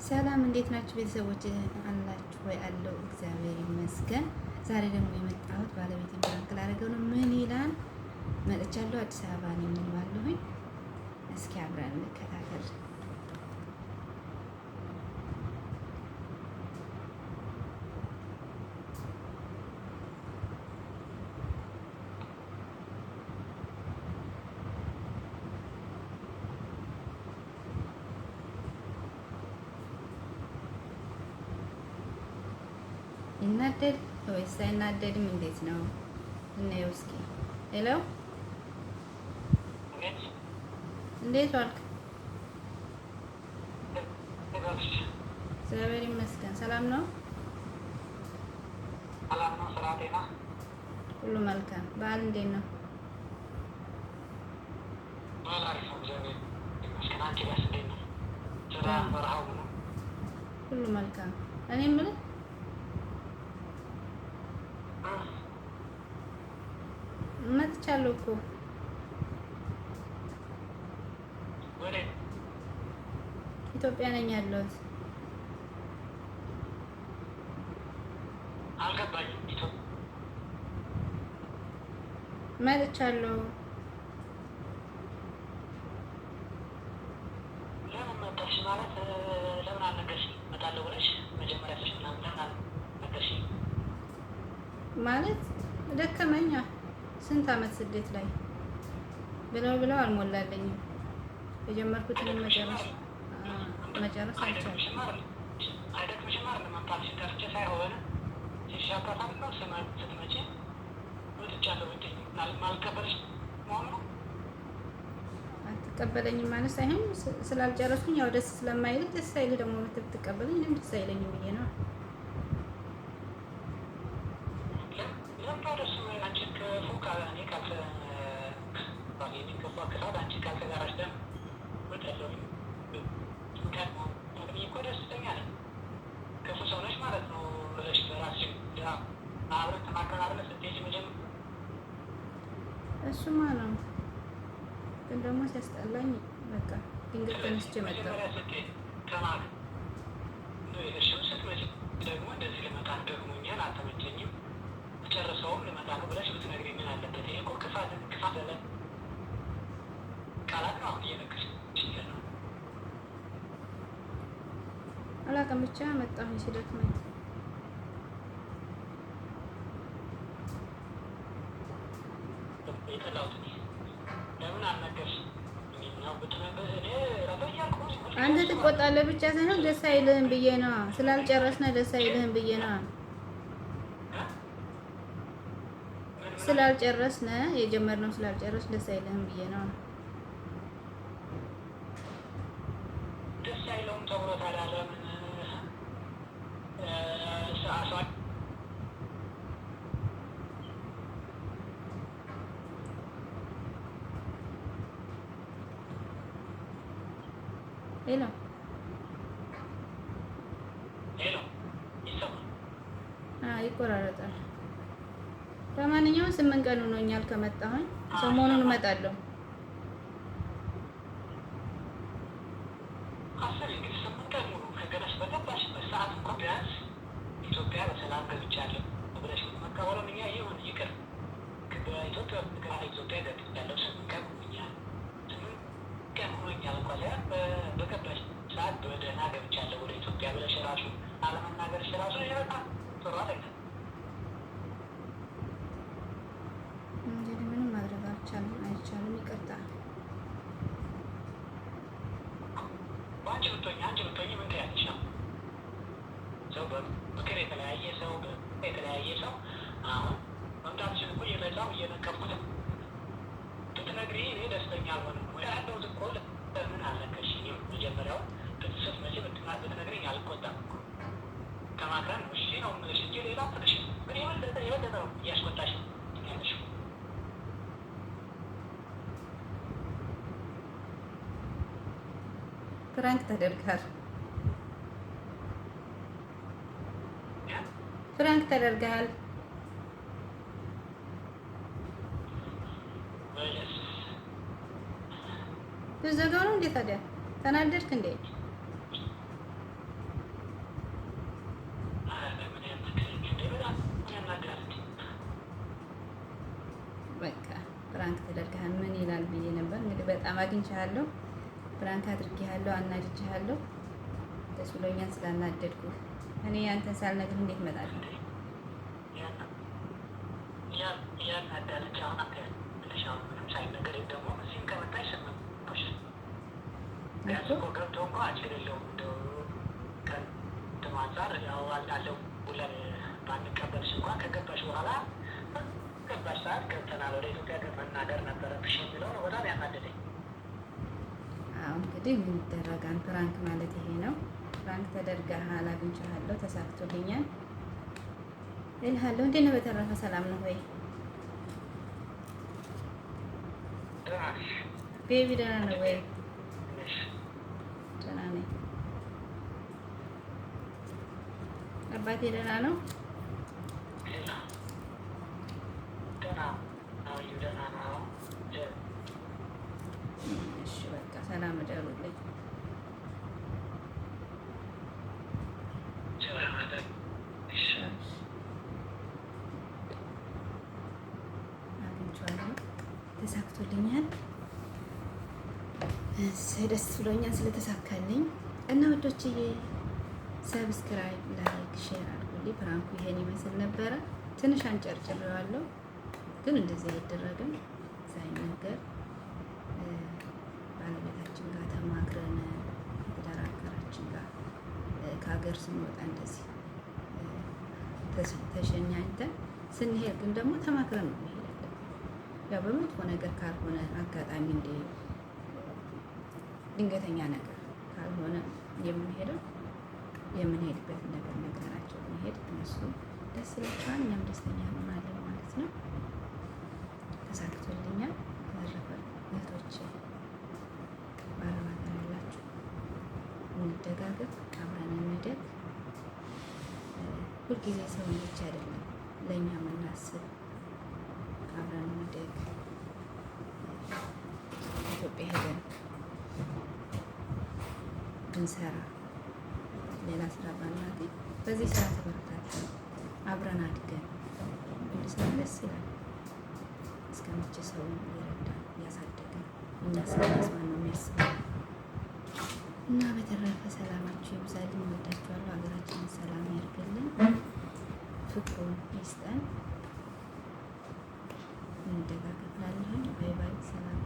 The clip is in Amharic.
ሰላም እንዴት ናችሁ ቤተሰቦች? አላችሁ ወይ? አለው እግዚአብሔር ይመስገን። ዛሬ ደግሞ የመጣሁት ባለቤቴን ፕራንክ ላደርገው ነው። ምን ይላል? መጥቻለሁ። አዲስ አበባ ነኝ ባለሁኝ። እስኪ አብረን እንከታተል። ይናደድ ወይስ አይናደድም? እንዴት ነው? እናየው እስኪ። ሄሎ፣ እንዴት ዋልክ? እግዚአብሔር ይመስገን። ሰላም ነው? ሁሉ መልካም። በዓል እንዴት ነው? ሁሉ መልካም። እኔ የምልህ መጥቻለሁ እኮ ኢትዮጵያ ነኝ ያለሁት። መጥቻለሁ። ለምን መጣሽ ማለት ለምን አልነገርሽኝ? እመጣለሁ ብለሽ መጀመሪያ ለምን አልነገርሽኝ? ማለት ደከመኛ። ስንት ዓመት ስደት ላይ ብለው አልሞላለኝም። የጀመርኩትን መጨረስ አልቻልኩም። አይደክምሽም አይደል? መምጣትሽን ጠርቼ ሳይሆን ሲሻባታል ነው ስትመጪ ወጥቻለሁ ብትይኝ ማልቀበልሽ መሆኑ ነው። አትቀበለኝም ማለት ሳይሆን ስላልጨረስኩኝ ያው ደስ ስለማይልህ፣ ደስ አይልህ ደግሞ ብትቀበለኝ እኔም ደስ አይለኝም ብዬ ነው። እሱማ ነው፣ ግን ደግሞ ሲያስጠላኝ በቃ ድንገት ተነስቼ መጣሁ። ደግሞ እንደዚህ ልመጣ ደግሞኛል፣ አልተመቸኝም፣ ጨርሰውም ልመጣ ነው ብለሽ ብትነግሪኝ ምን አለበት? ይሄ እኮ ክፋት ያለ ቃላት ነው። አሁን እየነገርሽኝ ነው። አላውቅም፣ ብቻ መጣሁኝ ሲደክመኝ። ለምን አልነገርሽኝ? አንተ ትቆጣለህ ብቻ ሳይሆን ደስ አይልህም ብዬ ነው። ስላልጨረስነ ደስ አይልህም ብዬ ነው። ስላልጨረስነ የጀመርነው ስላልጨረስ ደስ አይልህም ብዬ ነው። ደስ አይለውም ተብሎ ታዲያ ለምን ሄሎ ይቆራረጣል። ለማንኛውም 8 ቀን ሆኖኛል ከመጣሁኝ። ሰሞኑን እመጣለሁ። ኢትዮጵያ በሰላም ገብቻለሁ ብለሽ መቀበሉን እኛ ይሁን ይቅር ኢትዮጵያ ገብቻለሁ 8 ቀን ሆኖኛል። 8 ቀን ሆኖኛል እንኳ ሳይሆን በገባሽ ሰዓት በደህና ገብቻለሁ ወደ ኢትዮጵያ ብለሽ ራሱ አለመናገርሽ ራሱ በጣም ጥሩ አይደለም። እንግዲህ ምንም ማድረግ አይቻልም። ይቅርታ። አንቺ ብትሆኚ ምን ትያለሽ ነው? ሰው በምክር የተለያየ ሰው አሁን መምጣትሽን እኮ እየመጣሁ እየነቀፍኩት ብትነግሪ እኔ ደስተኛ አልሆንም። ወደ ያለሁት እኮ ለምን አልነገርሽኝም? መጀመሪያውን ስትመጪ ብትነግሪኝ አልቆጣም እኮ ከማክረን እሺ ነው የምልሽ እንጂ ሌላ ትንሽ ምን የበለጠ ነው እያስቆጣሽ ያለሽው። ፕራንክ ተደርገሃል። ፕራንክ ተደርገሃል። ልዘጋው ነው እንዴ ታዲያ? ተናደድክ እንዴ? ሰላም አግኝቻለሁ። ፕራንክ አድርጌሃለሁ፣ አናድጄሃለሁ። ደስ ብሎኛል ስላናደድኩ። እኔ አንተን ሳልነግርህ እንዴት እመጣለሁ? ባንቀበልሽ እንኳን ከገባሽ በኋላ ገባሽ ሰዓት ገብተናል ወደ ኢትዮጵያ መናገር ነበረብሽ የሚለው ነው በጣም ያናደደኝ። አዎ እንግዲህ ምን ይደረጋል? ፕራንክ ማለት ይሄ ነው። ፕራንክ ተደርገሃል፣ አግኝቼሃለሁ፣ ተሳክቶልኛል እልሃለሁ። እንዴት ነው? በተረፈ ሰላም ነው ወይ? ቤቢ ደህና ነው ወይ? ደህና ነኝ። አባቴ ደህና ነው? እሺ በቃ ሰላም እደሩልኝ። አግኝቼዋለሁ፣ ተሳክቶልኛል። ደስ ብሎኛል ስለተሳካልኝ እና ወዶችዬ ሰብስክራይብ፣ ላይክ፣ ሼር አድርጉልኝ። ፕራንኩ ይሄን ይመስል ነበረ። ትንሽ አንጨርጭሬዋለሁ ግን እንደዚህ አይደረግም። ሳይነገር ባለቤታችን ጋር ተማክረን የትዳር አጋራችን ጋር ከሀገር ስንወጣ እንደዚህ ተሸኛኝተን ስንሄድ ግን ደግሞ ተማክረን ነው መሄድ ያለብን። ያው በመጥፎ ነገር ካልሆነ አጋጣሚ እንደ ድንገተኛ ነገር ካልሆነ የምንሄደው የምንሄድበትን ነገር ነገራቸው መሄድ እነሱ ደስ ይላቸዋል፣ እኛም ደስተኛ እንሆናለን ማለት ነው። ተሳክቶልኛል። በተረፈ እህቶቼ በአረብ ሀገር ያላችሁ እንደጋገፍ፣ አብረን እንደግ። ሁልጊዜ ሰውን ብቻ አይደለም ለእኛ የምናስብ፣ አብረን እንደግ። ኢትዮጵያ ሄደን ብንሰራ ሌላ ስራ ባናገኝ በዚህ ስራ ተበረታተን አብረን አድገን ብንሰራ ደስ ይላል። እስከ መቼ ሰው እየረዳን እያሳደገን እኛ ስለመስማን ነው የሚያስበው። እና በተረፈ ሰላማችሁ ይብዛልኝ። እወዳችኋለሁ። ሀገራችንን ሰላም ያድርግልን፣ ፍቅሩን ይስጠን። እንደጋገፍላለሁኝ። ባይ ባይ። ሰላም